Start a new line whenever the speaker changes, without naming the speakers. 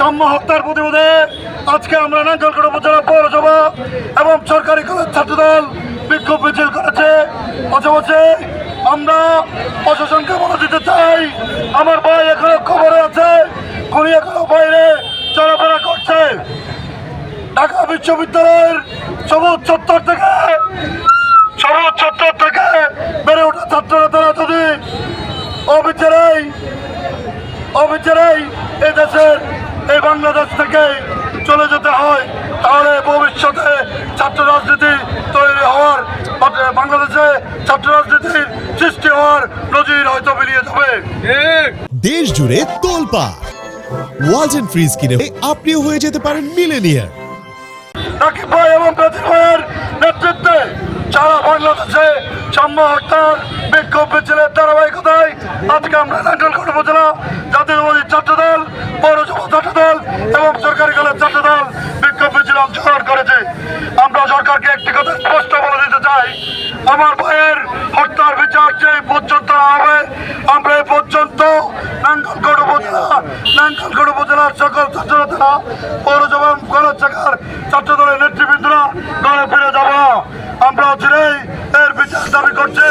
সাম্য হত্যার প্রতিবাদে আজকে আমরা নাঙ্গলকোট উপজেলা পৌরসভা এবং সরকারি কলেজ ছাত্রদল বিক্ষোভ মিছিল করেছে। পাশাপাশি আমরা প্রশাসনকে বলে দিতে চাই, আমার ভাই এখনো খবরে আছে, খুনি এখনো বাইরে চলাফেরা করছে। ঢাকা বিশ্ববিদ্যালয়ের সবুজ চত্বর থেকে বেড়ে ওঠা ছাত্ররা তারা যদি অবিচারেই এই দেশের এই বাংলাদেশ থেকে চলে যেতে হয়, তাহলে ভবিষ্যতে ছাত্র রাজনীতি তৈরি হওয়ার, বাংলাদেশে ছাত্র রাজনীতির সৃষ্টি হওয়ার নজির হয়তো বেরিয়ে যাবে।
দেশ জুড়ে তোলপাড় ওয়ালটন ফ্রিজ কিনে আপনিও হয়ে যেতে পারেন মিলেনিয়ার।
রাকিব ভাই এবং রাজীব ভাইয়ের নেতৃত্বে সারা বাংলাদেশে সাম্য হত্যার বিক্ষোভ মিছিলের ধারাবাহিকতায় আজকে আমরা নাঙ্গলকোট উপজেলা জাতীয়তাবাদী ছাত্রদল, পৌরসভা ছাত্রদল এবং সরকারি কলেজ ছাত্রদল বিক্ষোভ মিছিলে অংশগ্রহণ করেছে। আমরা সরকারকে একটি কথা স্পষ্ট বলে দিতে চাই, আমার ভাইয়ের হত্যার বিচার যে পর্যন্ত হবে, আমরা এই পর্যন্ত নাঙ্গলকোট উপজেলার সকল ছাত্ররা, পৌরসভা কলেজ শাখার ছাত্রদলের নেতৃবৃন্দরা ঘরে ফিরে যাব। আমরা চিরেই এর বিচার দাবি করছি।